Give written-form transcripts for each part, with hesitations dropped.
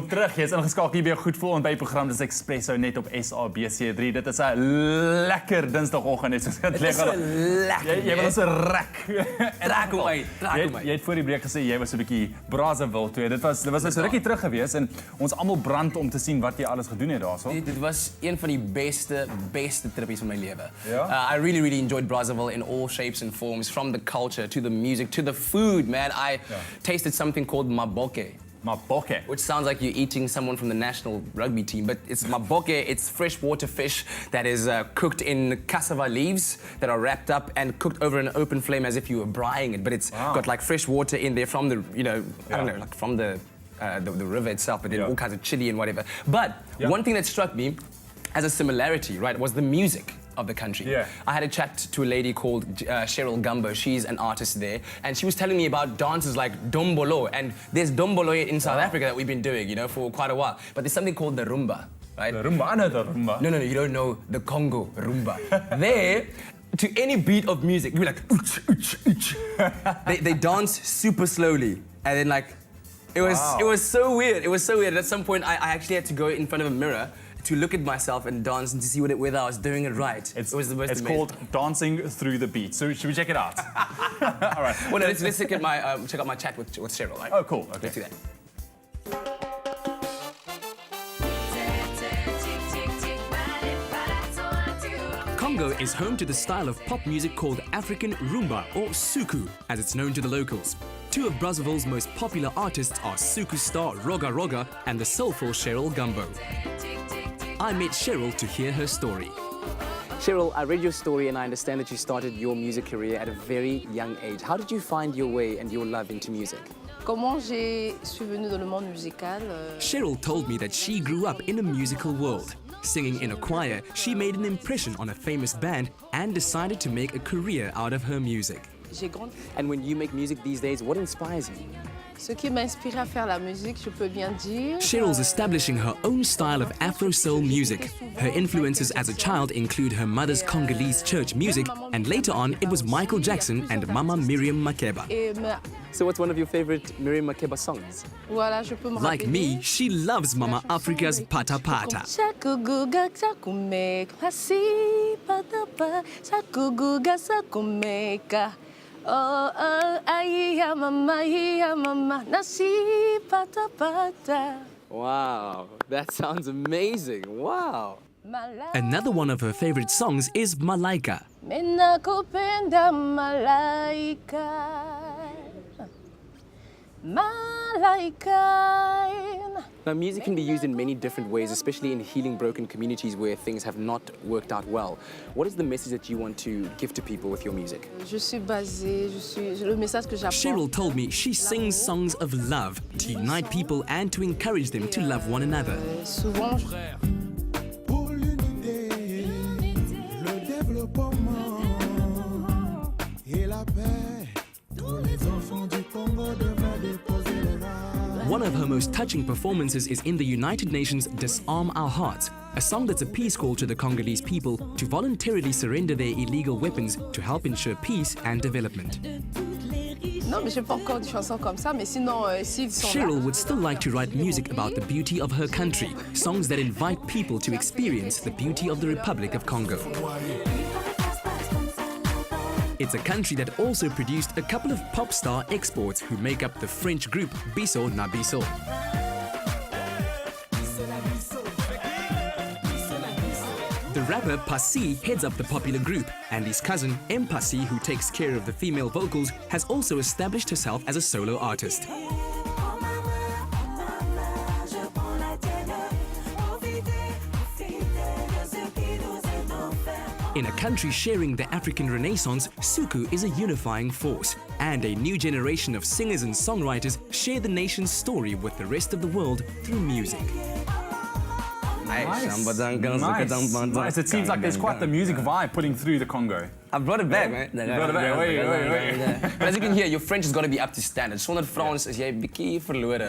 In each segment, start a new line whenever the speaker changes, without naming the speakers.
Welkom terug. Jy is ingeskakel hier by 'n goed voel en by die program dis Expresso net op SABC3. Dit is 'n lekker Dinsdagoggend net soos dit lê. Jy was 'n rek.
Raak hom uit.
Jy het voor die breek gesê jy was 'n bietjie Brazzaville toe. Dit was nou so rukkie terug gewees en ons almal brand om te sien wat jy alles gedoen het daarso.
Dit was een van die beste trippies van my lewe.
Ja?
I really enjoyed Brazzaville in all shapes and forms, from the culture to the music to the food, man. I tasted something called maboke.
Maboke.
Which sounds like you're eating someone from the national rugby team, but it's maboke. It's freshwater fish that is cooked in cassava leaves that are wrapped up and cooked over an open flame as if you were braaiing it. But it's got like fresh water in there from the, I don't know, like from the river itself, but then all kinds of chili and whatever. But one thing that struck me as a similarity, right, was the music of the country. I had a chat to a lady called Cheryl Gumbo. She's an artist there, and she was telling me about dances like dombolo, and there's dombolo in South Africa that we've been doing, for quite a while. But there's something called the rumba, right?
The rumba, I know the rumba.
No, you don't know the Congo rumba. There, to any beat of music, you're like, ooch, ooch, ooch. They dance super slowly, and then like, it was so weird. It was so weird. At some point, I actually had to go in front of a mirror to look at myself and dance and to see whether I was doing it right.
It's
amazing.
called dancing through the beat. So should we check it out? All right.
Well, no, let's check out my chat with Cheryl. Right?
Oh, cool. Okay.
Let's do that.
Congo is home to the style of pop music called African rumba, or suku, as it's known to the locals. Two of Brazzaville's most popular artists are Suku star Roga Roga and the soulful Cheryl Gumbo. I met Cheryl to hear her story.
Cheryl, I read your story and I understand that you started your music career at a very young age. How did you find your way and your love into music?
Comment je suis venue dans le monde musical?
Cheryl told me that she grew up in a musical world. Singing in a choir, she made an impression on a famous band and decided to make a career out of her music. And when you make music these days, what inspires you?
Ce qui m'a inspiré à faire la musique, je peux bien dire.
Cheryl's establishing her own style of Afro-soul music. Her influences as a child include her mother's Congolese church music, and later on it was Michael Jackson and Mama Miriam Makeba.
So what's one of your favorite Miriam Makeba songs?
Voilà, je peux me
Like
rappeler.
me, she loves Mama Africa's Pata Pata.
Sakuguga sakumeka, hasi patapa, sakuguga sakumeka. Oh, iya mama, nasi pata pata.
Wow, that sounds amazing. Wow.
Another one of her favorite songs is Malaika.
Mina kupenda malaika. Malaika.
Now, music can be used in many different ways, especially in healing broken communities where things have not worked out well. What is the message that you want to give to people with your music?
Le message que j'apporte.
Cheryl told me she sings songs of love to unite people and to encourage them to love one another.
Souvent,
Pour l'unité, le développement et la paix, tous les enfants du Congo devraient déposer les armes.
One of her most touching performances is in the United Nations' Disarm Our Hearts, a song that's a peace call to the Congolese people to voluntarily surrender their illegal weapons to help ensure peace and development.
non, mais j'ai pas encore des chansons comme ça, mais sinon, s'ils sont là.
Cheryl would still like to write music about the beauty of her country, songs that invite people to experience the beauty of the Republic of Congo. It's a country that also produced a couple of pop star exports who make up the French group Biso na Biso. The rapper Passy heads up the popular group, and his cousin M Passy, who takes care of the female vocals, has also established herself as a solo artist. In a country sharing the African Renaissance, Suku is a unifying force, and a new generation of singers and songwriters share the nation's story with the rest of the world through music.
Nice. It seems like there's quite the music vibe putting through the Congo.
I brought it back, man.
brought it back. Wait.
But as you can hear, your French has got to be up to standard. Sonder Frans is jy bietjie verlore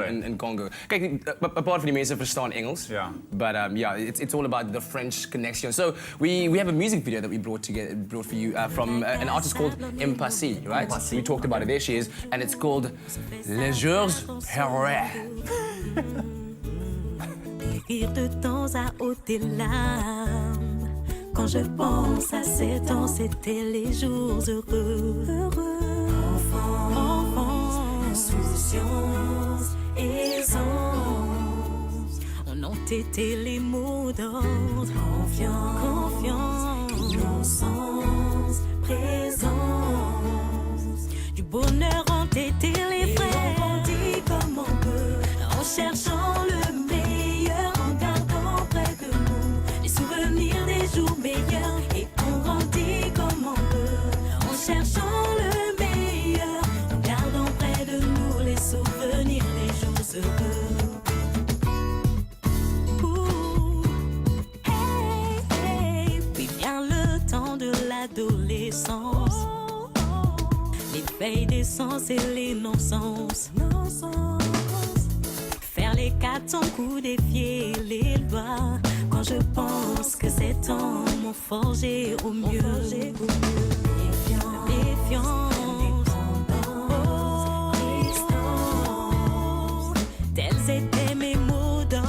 in Congo. Kyk, apart van die mense verstaan Engels.
Yeah.
But it's all about the French connection. So we have a music video that we brought for you from an artist called M Passy, right? We talked about it. There she is, and it's called Les Jours Heureux.
rire de temps à autre tes larmes. Quand je pense à ces temps, c'était les jours heureux. Enfance, insouciance, aisance. On ont été les mots d'ordre. Confiance, innocence, présence. Du bonheur ont été les frères. Et on grandit comme on peut, en cherchant le meilleur, en gardant près de nous les souvenirs des jours meilleurs. Et on grandit comme on peut, en cherchant le meilleur, en gardant près de nous les souvenirs des jours heureux. L'adolescence, les veilles d'essence et les non-sens. Faire les 400 coups, défier les lois. Quand je pense que ces temps m'ont forgé au mieux. Défiance, distance, tels étaient mes mots d'ordre.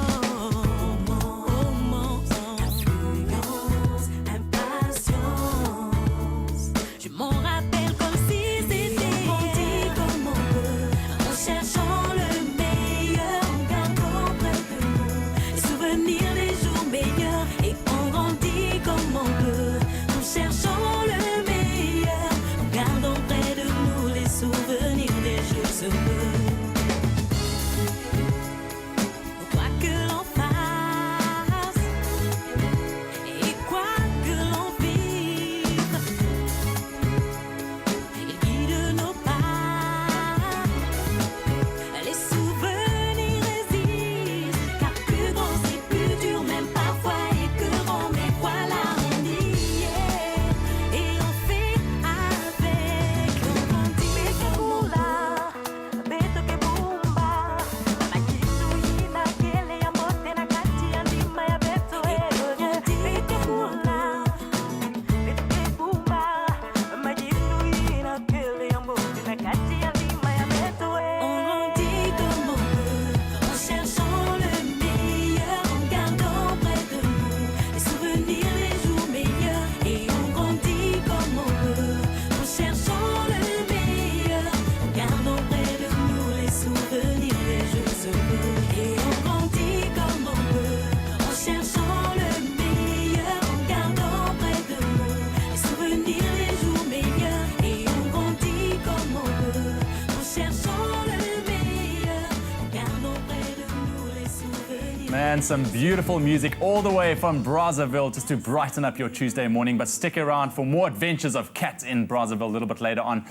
And some beautiful music all the way from Brazzaville just to brighten up your Tuesday morning. But stick around for more adventures of Cat in Brazzaville a little bit later on.